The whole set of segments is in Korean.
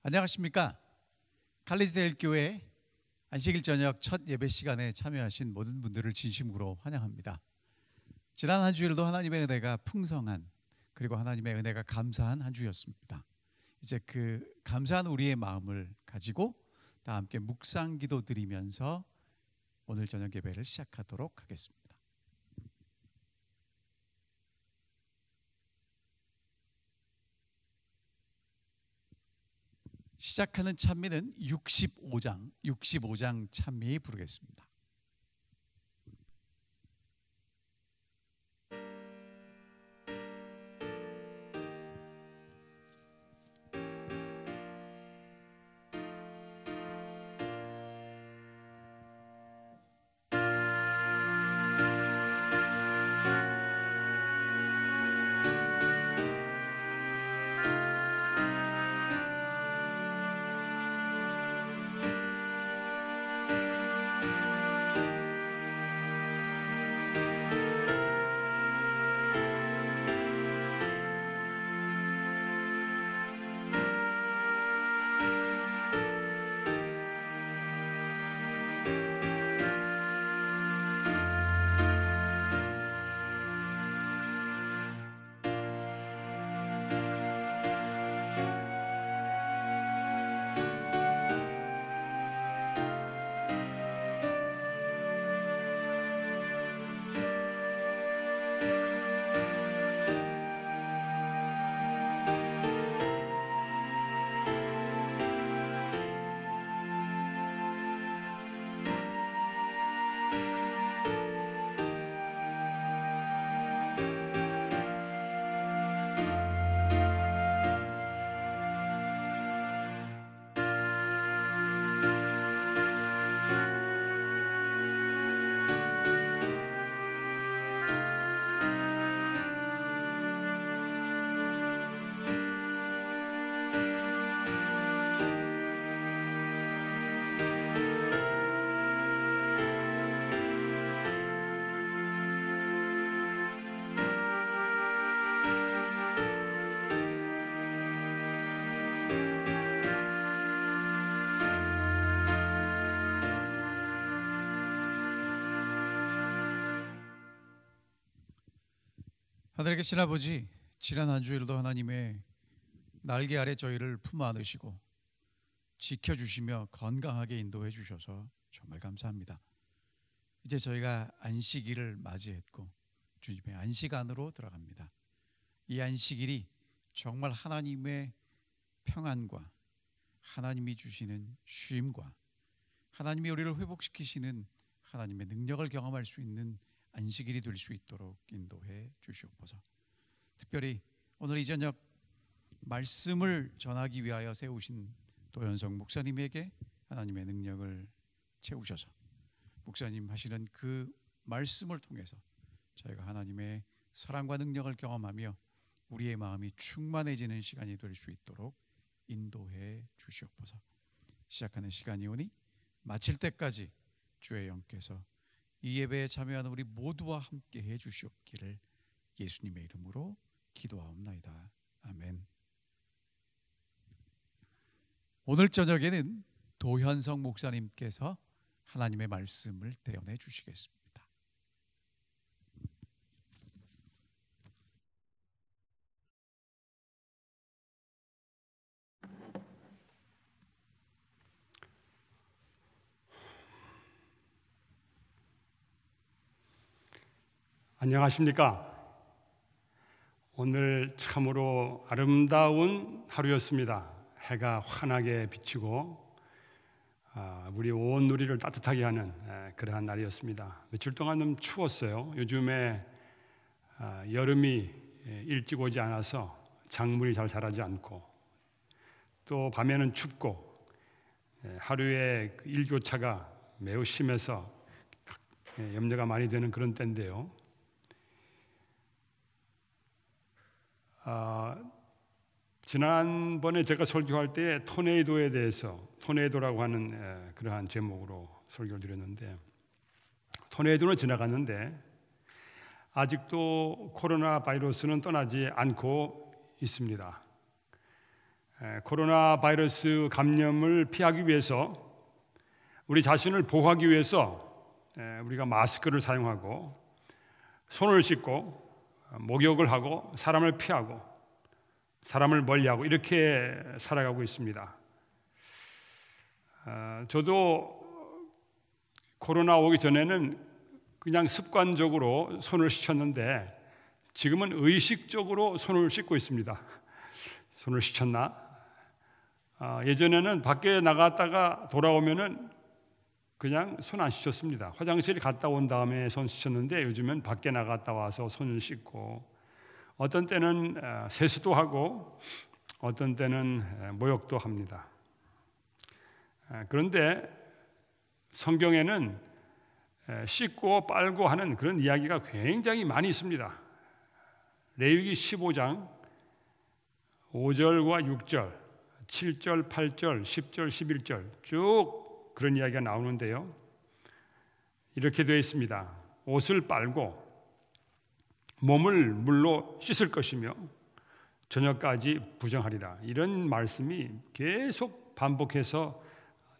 안녕하십니까. 칼리스데일 교회 안식일 저녁 첫 예배 시간에 참여하신 모든 분들을 진심으로 환영합니다. 지난 한 주일도 하나님의 은혜가 풍성한, 그리고 하나님의 은혜가 감사한 한 주였습니다. 이제 그 감사한 우리의 마음을 가지고 다 함께 묵상 기도 드리면서 오늘 저녁 예배를 시작하도록 하겠습니다. 시작하는 찬미는 65장 찬미 부르겠습니다. 하늘에 계신 아버지, 지난 한 주일도 하나님의 날개 아래 저희를 품어 안으시고 지켜주시며 건강하게 인도해 주셔서 정말 감사합니다. 이제 저희가 안식일을 맞이했고 주님의 안식 안으로 들어갑니다. 이 안식일이 정말 하나님의 평안과 하나님이 주시는 쉼과 하나님이 우리를 회복시키시는 하나님의 능력을 경험할 수 있는 안식일이 될 수 있도록 인도해 주시옵소서. 특별히 오늘 이 저녁 말씀을 전하기 위하여 세우신 도현성 목사님에게 하나님의 능력을 채우셔서 목사님 하시는 그 말씀을 통해서 저희가 하나님의 사랑과 능력을 경험하며 우리의 마음이 충만해지는 시간이 될 수 있도록 인도해 주시옵소서. 시작하는 시간이 오니 마칠 때까지 주의 영께서 이 예배에 참여하는 우리 모두와 함께 해 주시옵기를 예수님의 이름으로 기도하옵나이다. 아멘. 오늘 저녁에는 도현성 목사님께서 하나님의 말씀을 대언해 주시겠습니다. 안녕하십니까? 오늘 참으로 아름다운 하루였습니다. 해가 환하게 비치고 우리 온 누리를 따뜻하게 하는 그러한 날이었습니다. 며칠 동안 좀 추웠어요. 요즘에 여름이 일찍 오지 않아서 작물이 잘 자라지 않고 또 밤에는 춥고 하루에 일교차가 매우 심해서 염려가 많이 되는 그런 때인데요. 지난번에 제가 설교할 때 토네이도에 대해서 토네이도라고 하는 그러한 제목으로 설교를 드렸는데 토네이도는 지나갔는데 아직도 코로나 바이러스는 떠나지 않고 있습니다. 코로나 바이러스 감염을 피하기 위해서, 우리 자신을 보호하기 위해서 우리가 마스크를 사용하고 손을 씻고 목욕을 하고 사람을 피하고 사람을 멀리하고 이렇게 살아가고 있습니다. 저도 코로나 오기 전에는 그냥 습관적으로 손을 씻었는데 지금은 의식적으로 손을 씻고 있습니다. 손을 씻었나? 예전에는 밖에 나갔다가 돌아오면은 그냥 손 안 씻었습니다. 화장실 갔다 온 다음에 손 씻었는데 요즘은 밖에 나갔다 와서 손을 씻고, 어떤 때는 세수도 하고 어떤 때는 목욕도 합니다. 그런데 성경에는 씻고 빨고 하는 그런 이야기가 굉장히 많이 있습니다. 레위기 15장 5절과 6절, 7절, 8절, 10절, 11절 쭉 그런 이야기가 나오는데요. 이렇게 되어 있습니다. 옷을 빨고 몸을 물로 씻을 것이며 저녁까지 부정하리라. 이런 말씀이 계속 반복해서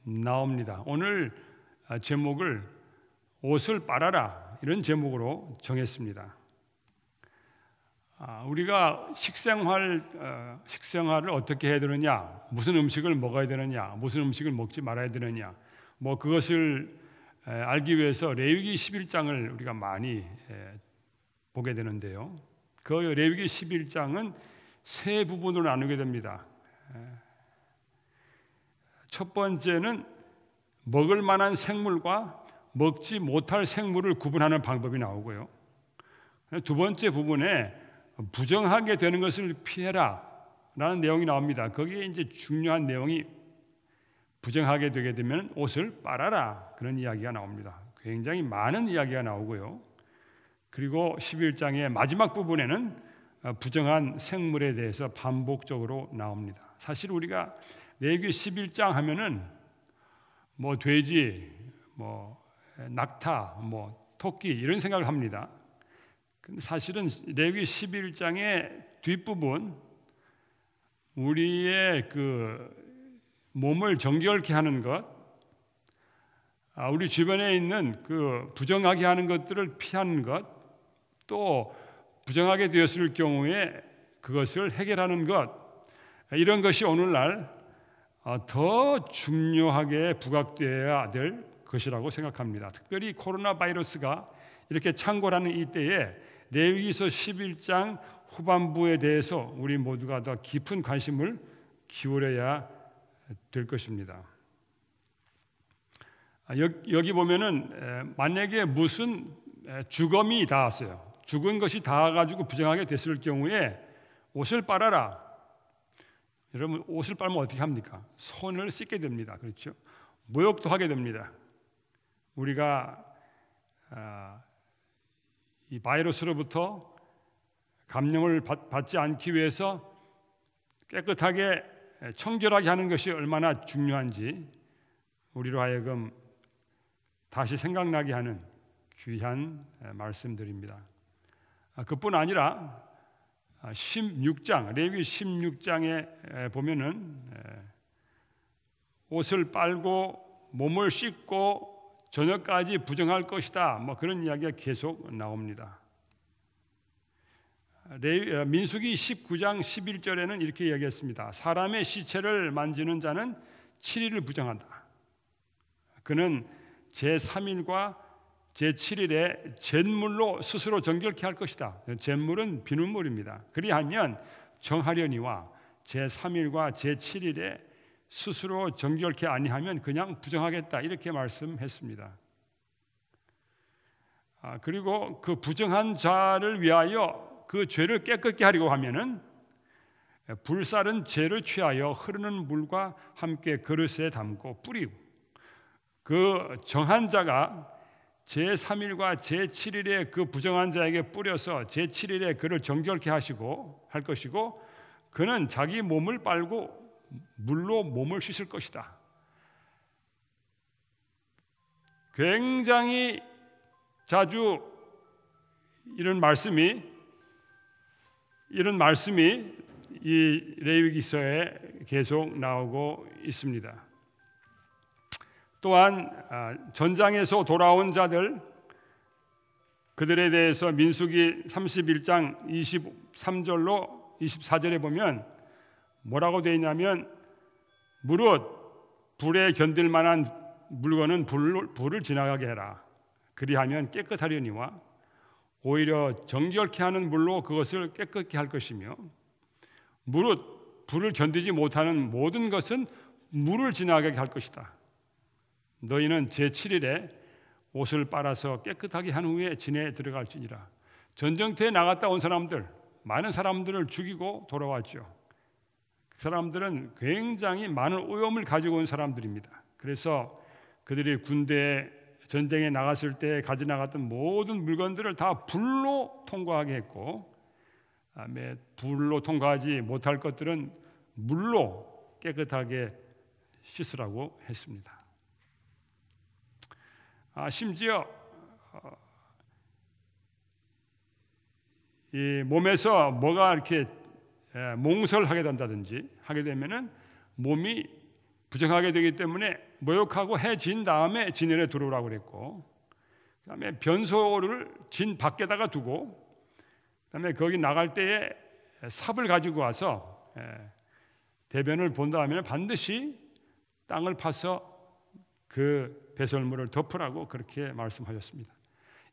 나옵니다. 오늘 제목을 옷을 빨아라 이런 제목으로 정했습니다. 우리가 식생활을 어떻게 해야 되느냐, 무슨 음식을 먹어야 되느냐, 무슨 음식을 먹지 말아야 되느냐, 그것을 알기 위해서 레위기 11장을 우리가 많이 보게 되는데요. 그 레위기 11장은 세 부분으로 나누게 됩니다. 첫 번째는 먹을 만한 생물과 먹지 못할 생물을 구분하는 방법이 나오고요. 두 번째 부분에 부정하게 되는 것을 피해라 라는 내용이 나옵니다. 거기에 이제 중요한 내용이 부정하게 되게 되면 옷을 빨아라, 그런 이야기가 나옵니다. 굉장히 많은 이야기가 나오고요. 그리고 11장의 마지막 부분에는 부정한 생물에 대해서 반복적으로 나옵니다. 사실 우리가 레위기 11장 하면은 돼지, 낙타, 토끼 이런 생각을 합니다. 근데 사실은 레위기 11장의 뒷부분, 우리의 그 몸을 정결케 하는 것, 우리 주변에 있는 그 부정하게 하는 것들을 피하는 것, 또 부정하게 되었을 경우에 그것을 해결하는 것, 이런 것이 오늘날 더 중요하게 부각되어야 될 것이라고 생각합니다. 특별히 코로나 바이러스가 이렇게 창궐하는 이때에 레위기서 11장 후반부에 대해서 우리 모두가 더 깊은 관심을 기울여야 될 것입니다. 여기 보면은 만약에 무슨 주검이 닿았어요. 죽은 것이 닿아가지고 부정하게 됐을 경우에 옷을 빨아라. 여러분, 옷을 빨면 어떻게 합니까? 손을 씻게 됩니다. 그렇죠? 모욕도 하게 됩니다. 우리가 이 바이러스로부터 감염을 받지 않기 위해서 깨끗하게 청결하게 하는 것이 얼마나 중요한지 우리로 하여금 다시 생각나게 하는 귀한 말씀들입니다. 그뿐 아니라 16장, 레위기 16장에 보면은 옷을 빨고 몸을 씻고 저녁까지 부정할 것이다, 그런 이야기가 계속 나옵니다. 민수기 19장 11절에는 이렇게 이야기했습니다. 사람의 시체를 만지는 자는 7일을 부정한다. 그는 제3일과 제7일에 잿물로 스스로 정결케 할 것이다. 잿물은 비눗물입니다. 그리하면 정하려니와 제3일과 제7일에 스스로 정결케 아니하면 그냥 부정하겠다, 이렇게 말씀했습니다. 그리고 그 부정한 자를 위하여 그 죄를 깨끗게 하려고 하면은 불사른 재를 취하여 흐르는 물과 함께 그릇에 담고 뿌리고, 그 정한 자가 제3일과 제7일에 그 부정한 자에게 뿌려서 제7일에 그를 정결케 하시고 할 것이고, 그는 자기 몸을 빨고 물로 몸을 씻을 것이다. 굉장히 자주 이런 말씀이 이 레위기서에 계속 나오고 있습니다. 또한 전장에서 돌아온 자들, 그들에 대해서 민수기 31장 23절로 24절에 보면 뭐라고 되어 있냐면, 무릇 불에 견딜 만한 물건은 불을 지나가게 해라. 그리하면 깨끗하려니와 오히려 정결케 하는 물로 그것을 깨끗게 할 것이며, 무릇 불을 견디지 못하는 모든 것은 물을 지나가게 할 것이다. 너희는 제7일에 옷을 빨아서 깨끗하게 한 후에 진에 들어갈지니라. 전쟁터에 나갔다 온 사람들, 많은 사람들을 죽이고 돌아왔죠. 그 사람들은 굉장히 많은 오염을 가지고 온 사람들입니다. 그래서 그들이 군대에 전쟁에 나갔을 때 가져 나갔던 모든 물건들을 다 불로 통과하게 했고, 불로 통과하지 못할 것들은 물로 깨끗하게 씻으라고 했습니다. 심지어 이 몸에서 뭐가 이렇게 몽설하게 된다든지 하게 되면은 몸이 부정하게 되기 때문에 모욕하고 해진 다음에 진열에 들어오라고 그랬고, 그다음에 변소를 진 밖에다가 두고, 그다음에 거기 나갈 때에 삽을 가지고 와서 대변을 본 다음에는 반드시 땅을 파서 그 배설물을 덮으라고 그렇게 말씀하셨습니다.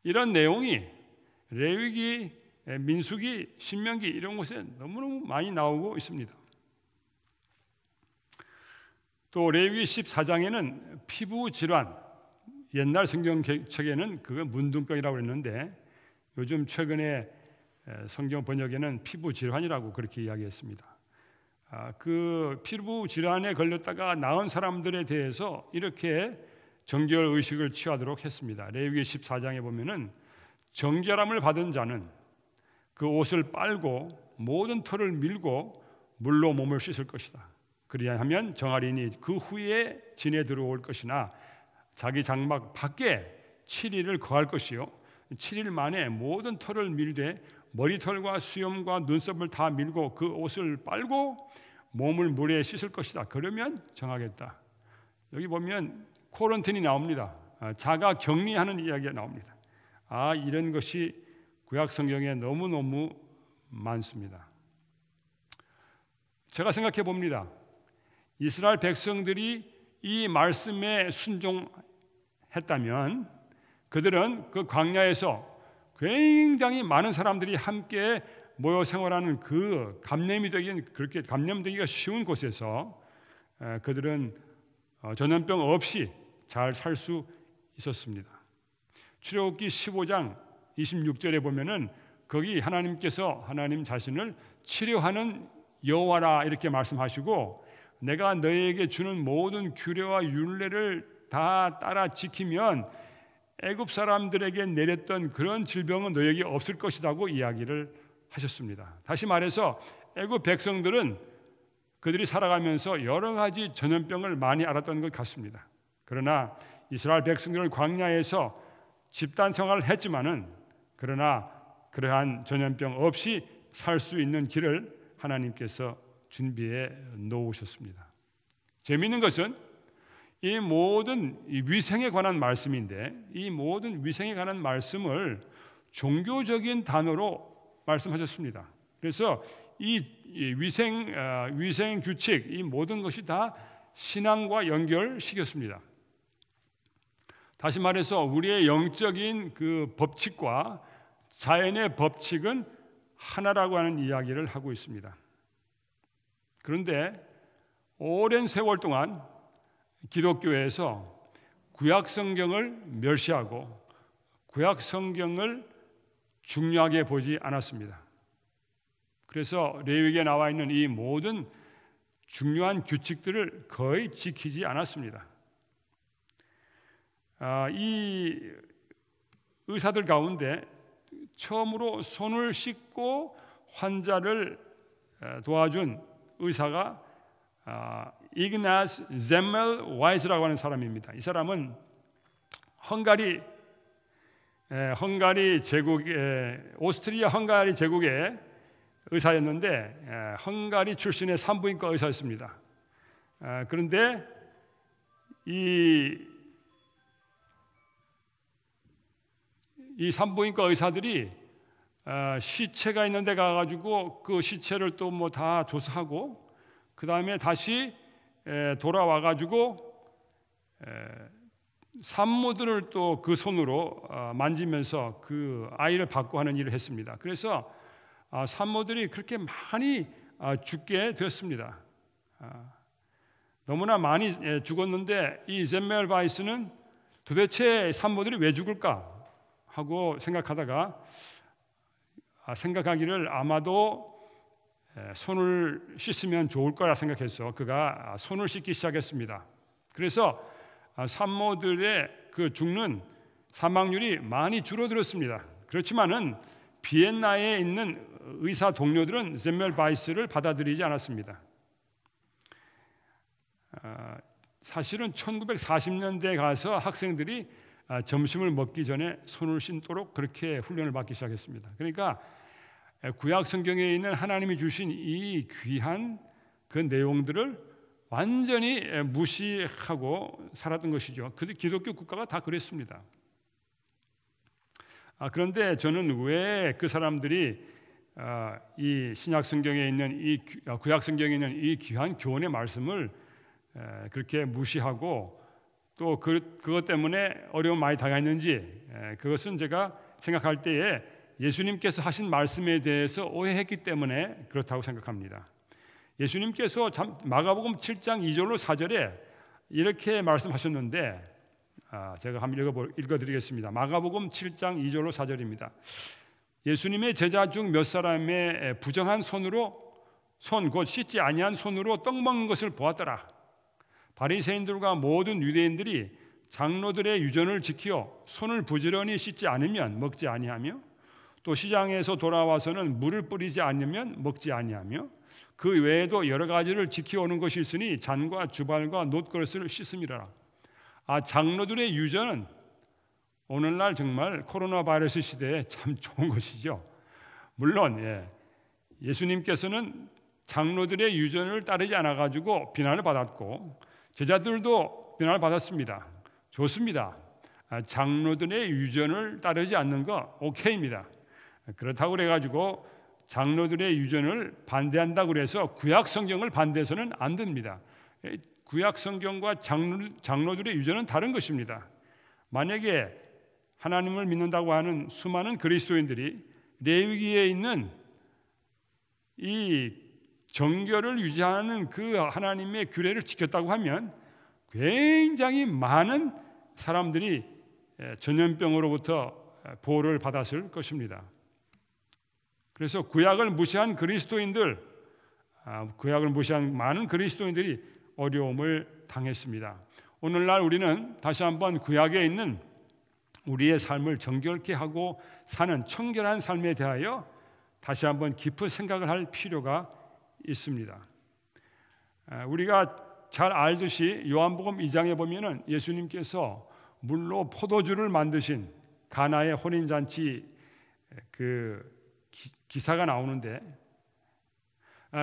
이런 내용이 레위기, 민수기, 신명기 이런 곳에 너무너무 많이 나오고 있습니다. 또 레위기 14장에는 피부 질환, 옛날 성경책에는 그거 문둥병이라고 했는데 요즘 최근에 성경 번역에는 피부 질환이라고 그렇게 이야기했습니다. 그 피부 질환에 걸렸다가 나은 사람들에 대해서 이렇게 정결 의식을 취하도록 했습니다. 레위기 14장에 보면은 정결함을 받은 자는 그 옷을 빨고 모든 털을 밀고 물로 몸을 씻을 것이다. 그리하면 정하리니 그 후에 진에 들어올 것이나 자기 장막 밖에 7일을 거할 것이요 7일 만에 모든 털을 밀되 머리털과 수염과 눈썹을 다 밀고 그 옷을 빨고 몸을 물에 씻을 것이다. 그러면 정하겠다. 여기 보면 코런틴이 나옵니다. 자가 격리하는 이야기가 나옵니다. 이런 것이 구약 성경에 너무너무 많습니다. 제가 생각해 봅니다. 이스라엘 백성들이 이 말씀에 순종했다면 그들은 그 광야에서 굉장히 많은 사람들이 함께 모여 생활하는 그 그렇게 감염되기가 쉬운 곳에서 그들은 전염병 없이 잘 살 수 있었습니다. 출애굽기 15장 26절에 보면은 거기 하나님께서 하나님 자신을 치료하는 여호와라 이렇게 말씀하시고, 내가 너희에게 주는 모든 규례와 율례를 다 따라 지키면 애굽 사람들에게 내렸던 그런 질병은 너희에게 없을 것이라고 이야기를 하셨습니다. 다시 말해서 애굽 백성들은 그들이 살아가면서 여러 가지 전염병을 많이 앓았던 것 같습니다. 그러나 이스라엘 백성들은 광야에서 집단 생활을 했지만은 그러나 그러한 전염병 없이 살 수 있는 길을 하나님께서 준비해 놓으셨습니다. 재미있는 것은 이 모든 위생에 관한 말씀인데 이 모든 위생에 관한 말씀을 종교적인 단어로 말씀하셨습니다. 그래서 이 위생 규칙 이 모든 것이 다 신앙과 연결시켰습니다. 다시 말해서 우리의 영적인 그 법칙과 자연의 법칙은 하나라고 하는 이야기를 하고 있습니다. 그런데 오랜 세월 동안 기독교에서 구약 성경을 멸시하고 구약 성경을 중요하게 보지 않았습니다. 그래서 레위기에 나와 있는 이 모든 중요한 규칙들을 거의 지키지 않았습니다. 이 의사들 가운데 처음으로 손을 씻고 환자를 도와준 의사가 이그나스 젬멜 와이스라고 하는 사람입니다. 이 사람은 헝가리 제국의 오스트리아 헝가리 제국의 의사였는데 헝가리 출신의 산부인과 의사였습니다. 그런데 이 산부인과 의사들이 시체가 있는 데 가가지고 그 시체를 또 뭐 다 조사하고 그 다음에 다시 돌아와가지고 산모들을 또 그 손으로 만지면서 그 아이를 받고 하는 일을 했습니다. 그래서 산모들이 그렇게 많이 죽게 되었습니다. 너무나 많이 죽었는데 이 젬멜바이스는 도대체 산모들이 왜 죽을까 하고 생각하기를 아마도 손을 씻으면 좋을 거라 생각해서 그가 손을 씻기 시작했습니다. 그래서 산모들의 그 죽는 사망률이 많이 줄어들었습니다. 그렇지만은 비엔나에 있는 의사 동료들은 젬멜바이스를 받아들이지 않았습니다. 사실은 1940년대에 가서 학생들이 점심을 먹기 전에 손을 씻도록 그렇게 훈련을 받기 시작했습니다. 그러니까 구약 성경에 있는 하나님이 주신 이 귀한 그 내용들을 완전히 무시하고 살았던 것이죠. 기독교 국가가 다 그랬습니다. 그런데 저는 왜 그 사람들이 이 신약 성경에 있는 구약 성경에 있는 이 귀한 교훈의 말씀을 그렇게 무시하고 또 그것 때문에 어려움 많이 당했는지, 그것은 제가 생각할 때에 예수님께서 하신 말씀에 대해서 오해했기 때문에 그렇다고 생각합니다. 예수님께서 마가복음 7장 2절로 4절에 이렇게 말씀하셨는데 제가 한번 읽어드리겠습니다. 마가복음 7장 2절로 4절입니다. 예수님의 제자 중 몇 사람의 부정한 곧 씻지 아니한 손으로 떡 먹는 것을 보았더라. 바리새인들과 모든 유대인들이 장로들의 유전을 지켜 손을 부지런히 씻지 않으면 먹지 아니하며 또 시장에서 돌아와서는 물을 뿌리지 않으면 먹지 아니하며 그 외에도 여러 가지를 지켜오는 것이 있으니 잔과 주발과 놋그릇을 씻음이라. 장로들의 유전은 오늘날 정말 코로나 바이러스 시대에 참 좋은 것이죠. 물론 예수님께서는 장로들의 유전을 따르지 않아 가지고 비난을 받았고 제자들도 비난을 받았습니다. 좋습니다. 장로들의 유전을 따르지 않는 거 오케이입니다. 그렇다고 그래가지고 장로들의 유전을 반대한다고 그래서 구약 성경을 반대해서는 안 됩니다. 구약 성경과 장로들의 유전은 다른 것입니다. 만약에 하나님을 믿는다고 하는 수많은 그리스도인들이 레위기에 있는 이 정결을 유지하는 그 하나님의 규례를 지켰다고 하면 굉장히 많은 사람들이 전염병으로부터 보호를 받았을 것입니다. 그래서 구약을 무시한 많은 그리스도인들이 어려움을 당했습니다. 오늘날 우리는 다시 한번 구약에 있는 우리의 삶을 정결케 하고 사는 청결한 삶에 대하여 다시 한번 깊은 생각을 할 필요가 있습니다. 우리가 잘 알듯이 요한복음 2장에 보면은 예수님께서 물로 포도주를 만드신 가나의 혼인잔치 그 기사가 나오는데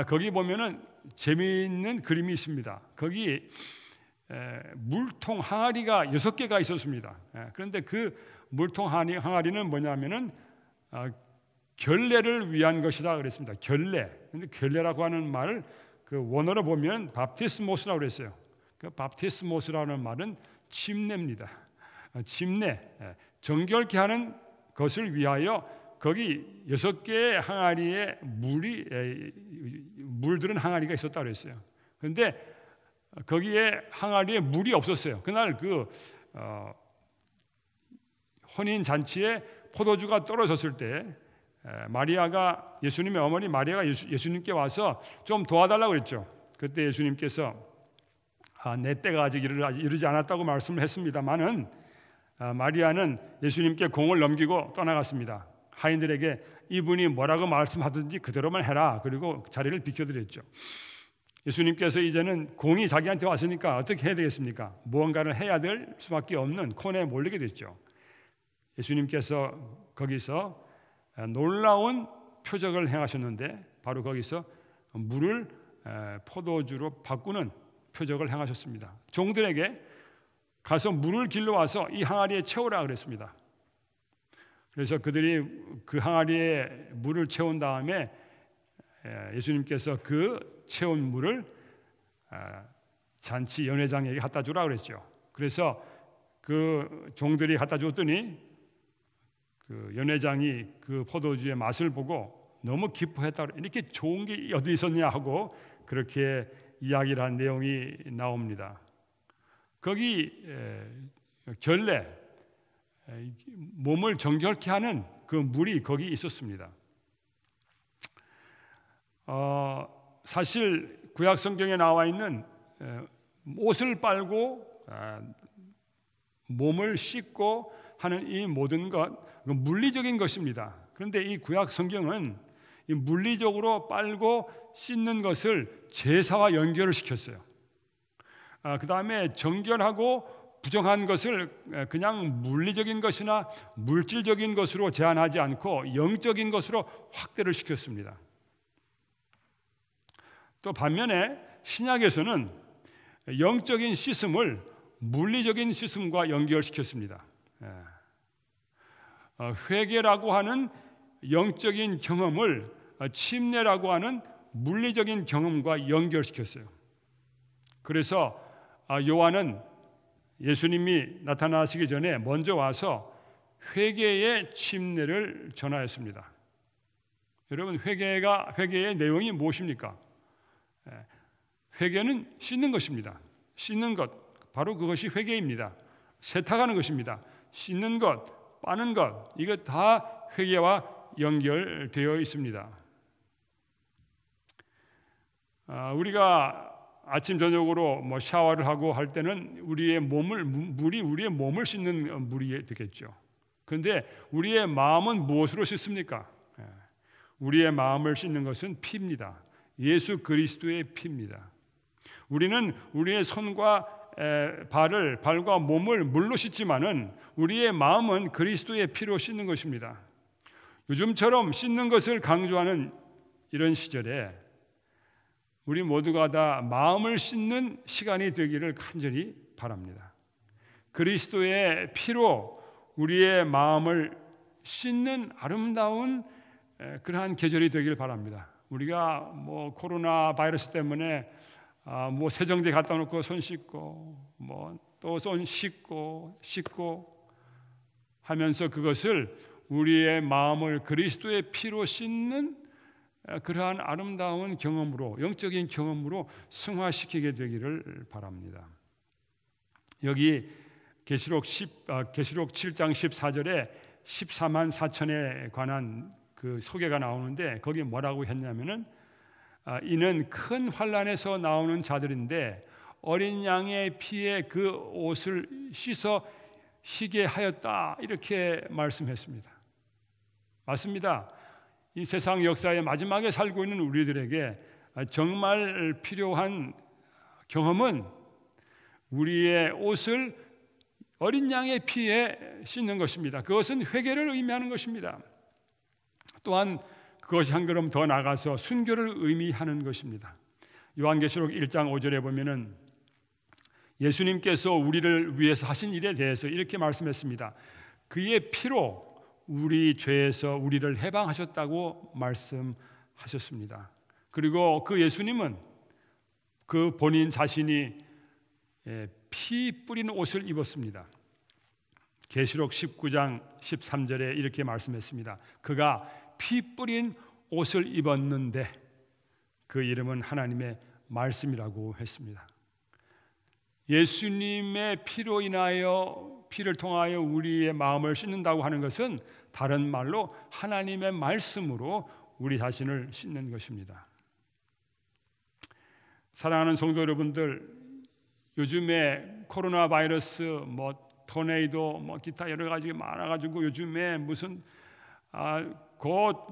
거기 보면은 재미있는 그림이 있습니다. 거기 물통 항아리가 6개가 있었습니다. 그런데 그 물통 항아리는 뭐냐면은 결례를 위한 것이다 그랬습니다. 결례. 근데 결례라고 하는 말을 그 원어로 보면 밥티스모스라고 그랬어요. 그 밥티스모스라는 말은 침례입니다. 침례. 정결케 하는 것을 위하여 거기 6개의 항아리에 물들은 항아리가 있었다 그랬어요. 그런데 거기에 항아리에 물이 없었어요. 그날 그 혼인 잔치에 포도주가 떨어졌을 때 마리아가 예수님의 어머니 마리아가 예수님께 와서 좀 도와달라고 그랬죠. 그때 예수님께서 내 때가 아직 이르지 않았다고 말씀을 했습니다만은 마리아는 예수님께 공을 넘기고 떠나갔습니다. 하인들에게 이분이 뭐라고 말씀하든지 그대로만 해라. 그리고 자리를 비켜드렸죠. 예수님께서 이제는 공이 자기한테 왔으니까 어떻게 해야 되겠습니까? 무언가를 해야 될 수밖에 없는 콘에 몰리게 됐죠. 예수님께서 거기서 놀라운 표적을 행하셨는데 바로 거기서 물을 포도주로 바꾸는 표적을 행하셨습니다. 종들에게 가서 물을 길러와서 이 항아리에 채우라 그랬습니다. 그래서 그들이 그 항아리에 물을 채운 다음에 예수님께서 그 채운 물을 잔치 연회장에게 갖다 주라 그랬죠. 그래서 그 종들이 갖다 줬더니 그 연회장이 그 포도주의 맛을 보고 너무 기뻐했다. 이렇게 좋은 게 어디 있었냐 하고 그렇게 이야기를 한 내용이 나옵니다. 거기 결례, 몸을 정결케 하는 그 물이 거기 있었습니다. 사실 구약 성경에 나와 있는 옷을 빨고 몸을 씻고 하는 이 모든 것 물리적인 것입니다. 그런데 이 구약 성경은 이 물리적으로 빨고 씻는 것을 제사와 연결을 시켰어요. 그 다음에 정결하고 부정한 것을 그냥 물리적인 것이나 물질적인 것으로 제한하지 않고 영적인 것으로 확대를 시켰습니다. 또 반면에 신약에서는 영적인 씻음을 물리적인 씻음과 연결시켰습니다. 회개라고 하는 영적인 경험을 침례라고 하는 물리적인 경험과 연결시켰어요. 그래서 요한은 예수님이 나타나시기 전에 먼저 와서 회개의 침례를 전하였습니다. 여러분, 회개의 내용이 무엇입니까? 회개는 씻는 것입니다. 씻는 것, 바로 그것이 회개입니다. 세탁하는 것입니다. 씻는 것, 빠는 것, 이거 다 회개와 연결되어 있습니다. 우리가 아침 저녁으로 샤워를 하고 할 때는 물이 우리의 몸을 씻는 물이 되겠죠. 그런데 우리의 마음은 무엇으로 씻습니까? 우리의 마음을 씻는 것은 피입니다. 예수 그리스도의 피입니다. 우리는 우리의 손과 발과 몸을 물로 씻지만은 우리의 마음은 그리스도의 피로 씻는 것입니다. 요즘처럼 씻는 것을 강조하는 이런 시절에 우리 모두가 다 마음을 씻는 시간이 되기를 간절히 바랍니다. 그리스도의 피로 우리의 마음을 씻는 아름다운 그러한 계절이 되길 바랍니다. 우리가 코로나 바이러스 때문에 세정제 갖다 놓고 손 씻고 또 손 씻고 하면서 그것을 우리의 마음을 그리스도의 피로 씻는 그러한 아름다운 경험으로, 영적인 경험으로 승화시키게 되기를 바랍니다. 여기 계시록 7장 14절에 14만 4천에 관한 그 소개가 나오는데 거기에 뭐라고 했냐면은 이는 큰 환난에서 나오는 자들인데 어린 양의 피에 그 옷을 씻어 희게 하였다, 이렇게 말씀했습니다. 맞습니다. 이 세상 역사의 마지막에 살고 있는 우리들에게 정말 필요한 경험은 우리의 옷을 어린 양의 피에 씻는 것입니다. 그것은 회개를 의미하는 것입니다. 또한 그것이 한 걸음 더 나가서 순교를 의미하는 것입니다. 요한계시록 1장 5절에 보면은 예수님께서 우리를 위해서 하신 일에 대해서 이렇게 말씀했습니다. 그의 피로 우리 죄에서 우리를 해방하셨다고 말씀하셨습니다. 그리고 그 예수님은 그 본인 자신이 피 뿌린 옷을 입었습니다. 계시록 19장 13절에 이렇게 말씀했습니다. 그가 피 뿌린 옷을 입었는데 그 이름은 하나님의 말씀이라고 했습니다. 예수님의 피로 인하여, 피를 통하여 우리의 마음을 씻는다고 하는 것은 다른 말로 하나님의 말씀으로 우리 자신을 씻는 것입니다. 사랑하는 성도 여러분들, 요즘에 코로나 바이러스, 토네이도, 기타 여러 가지 많아가지고 요즘에 무슨 곧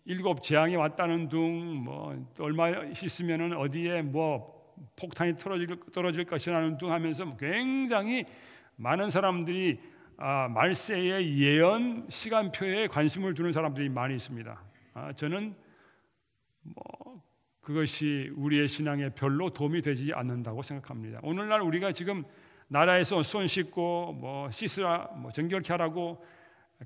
7 재앙이 왔다는 둥, 또 얼마 있으면은 어디에 폭탄이 떨어질 것이라는 둥 하면서 굉장히 많은 사람들이 말세의 예언 시간표에 관심을 두는 사람들이 많이 있습니다. 저는 그것이 우리의 신앙에 별로 도움이 되지 않는다고 생각합니다. 오늘날 우리가 지금 나라에서 손 씻고 씻으라, 정결케 하라고,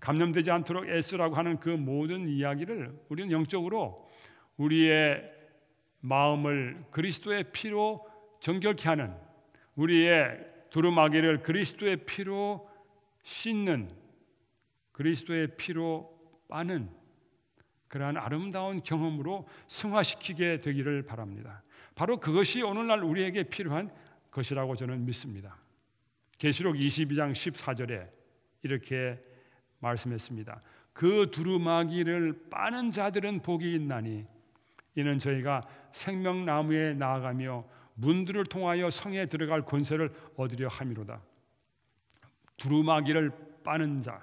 감염되지 않도록 애쓰라고 하는 그 모든 이야기를 우리는 영적으로 우리의 마음을 그리스도의 피로 정결케 하는, 우리의 두루마기를 그리스도의 피로 씻는, 그리스도의 피로 빠는 그러한 아름다운 경험으로 승화시키게 되기를 바랍니다. 바로 그것이 오늘날 우리에게 필요한 것이라고 저는 믿습니다. 계시록 22장 14절에 이렇게 말씀했습니다. 그 두루마기를 빠는 자들은 복이 있나니 이는 저희가 생명나무에 나아가며 문들을 통하여 성에 들어갈 권세를 얻으려 함이로다. 두루마기를 빠는 자,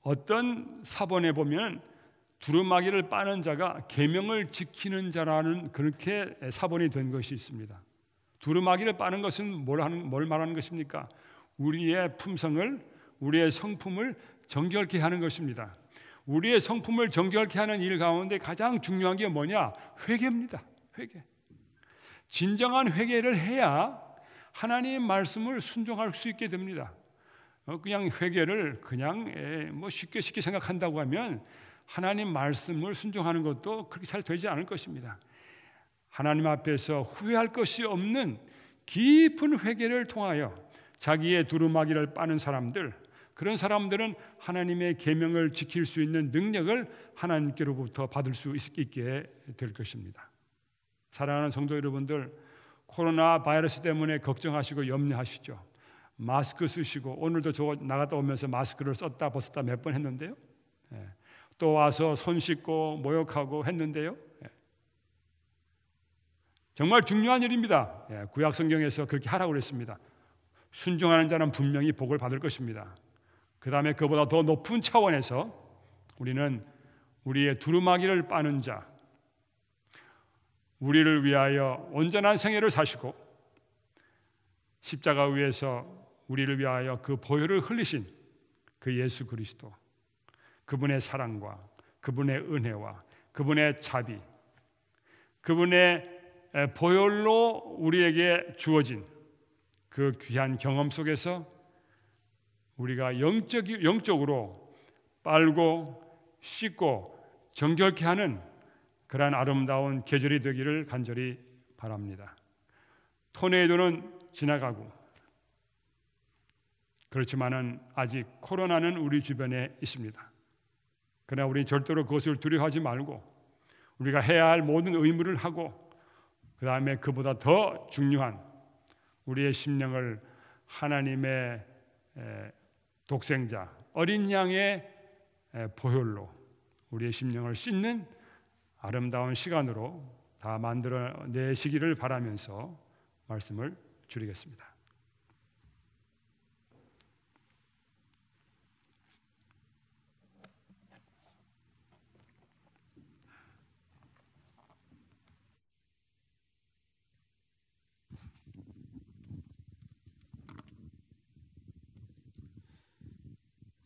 어떤 사본에 보면 두루마기를 빠는 자가 계명을 지키는 자라는 그렇게 사본이 된 것이 있습니다. 두루마기를 빠는 것은 뭘 말하는 것입니까? 우리의 품성을, 우리의 성품을 정결케 하는 것입니다. 우리의 성품을 정결케 하는 일 가운데 가장 중요한 게 뭐냐? 회개입니다. 회개. 진정한 회개를 해야 하나님의 말씀을 순종할 수 있게 됩니다. 그냥 회개를 그냥 쉽게 생각한다고 하면 하나님 말씀을 순종하는 것도 그렇게 잘 되지 않을 것입니다. 하나님 앞에서 후회할 것이 없는 깊은 회개를 통하여 자기의 두루마기를 빠는 사람들, 그런 사람들은 하나님의 계명을 지킬 수 있는 능력을 하나님께로부터 받을 수 있게 될 것입니다. 사랑하는 성도 여러분들, 코로나 바이러스 때문에 걱정하시고 염려하시죠. 마스크 쓰시고, 오늘도 저 나갔다 오면서 마스크를 썼다 벗었다 몇 번 했는데요. 또 와서 손 씻고 모욕하고 했는데요. 정말 중요한 일입니다. 구약 성경에서 그렇게 하라고 그랬습니다. 순종하는 자는 분명히 복을 받을 것입니다. 그 다음에 그보다 더 높은 차원에서 우리는 우리의 두루마기를 빠는 자, 우리를 위하여 온전한 생애를 사시고 십자가 위에서 우리를 위하여 그 보혈을 흘리신 그 예수 그리스도, 그분의 사랑과 그분의 은혜와 그분의 자비, 그분의 보혈로 우리에게 주어진 그 귀한 경험 속에서 우리가 영적으로 빨고 씻고 정결케 하는 그러한 아름다운 계절이 되기를 간절히 바랍니다. 토네이도는 지나가고, 그렇지만은 아직 코로나는 우리 주변에 있습니다. 그러나 우리 절대로 그것을 두려워하지 말고 우리가 해야 할 모든 의무를 하고, 그 다음에 그보다 더 중요한 우리의 심령을 하나님의 독생자 어린 양의 보혈로 우리의 심령을 씻는 아름다운 시간으로 다 만들어내시기를 바라면서 말씀을 줄이겠습니다.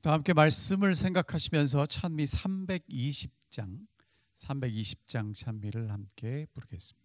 다 함께 말씀을 생각하시면서 찬미 320장 찬미를 함께 부르겠습니다.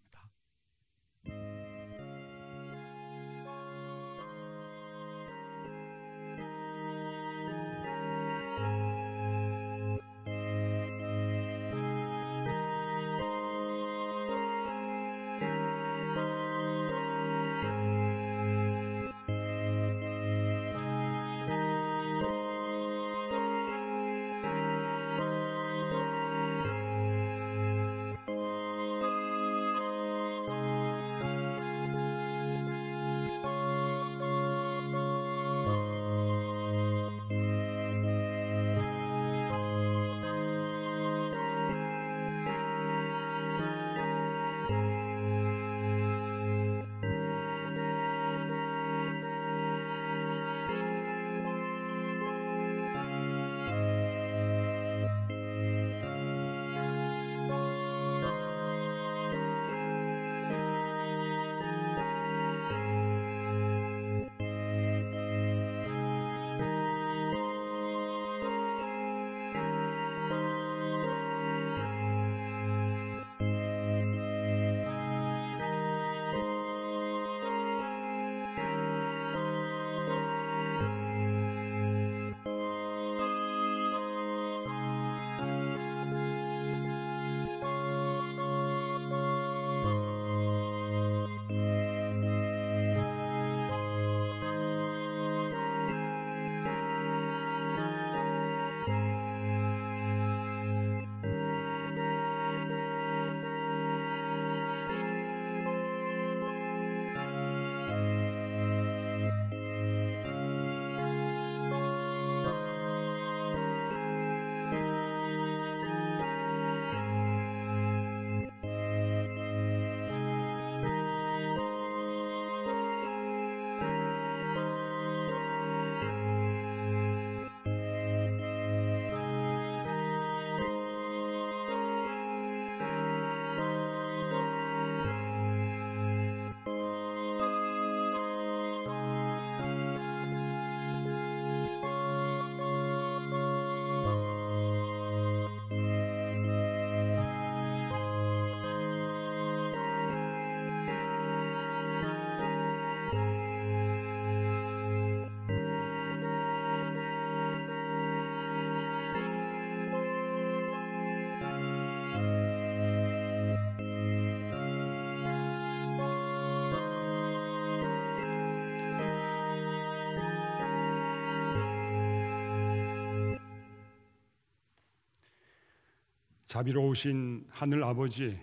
자비로우신 하늘 아버지,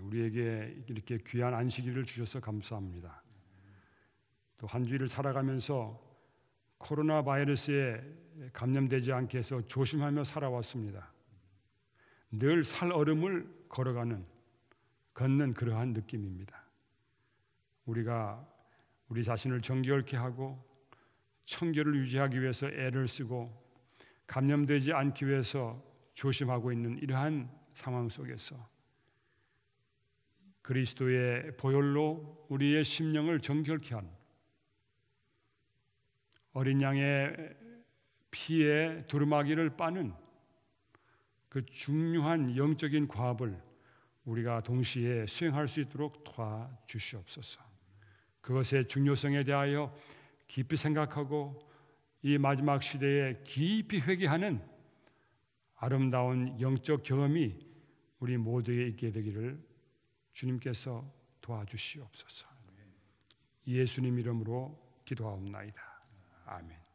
우리에게 이렇게 귀한 안식일을 주셔서 감사합니다. 또 한 주일을 살아가면서 코로나 바이러스에 감염되지 않게 해서 조심하며 살아왔습니다. 늘 살얼음을 걷는 그러한 느낌입니다. 우리가 우리 자신을 정결케 하고 청결을 유지하기 위해서 애를 쓰고 감염되지 않기 위해서 조심하고 있는 이러한 상황 속에서 그리스도의 보혈로 우리의 심령을 정결케 하는, 어린 양의 피에 두루마기를 빠는 그 중요한 영적인 과업을 우리가 동시에 수행할 수 있도록 도와주시옵소서. 그것의 중요성에 대하여 깊이 생각하고 이 마지막 시대에 깊이 회개하는 아름다운 영적 경험이 우리 모두에 있게 되기를 주님께서 도와주시옵소서. 예수님 이름으로 기도하옵나이다. 아멘.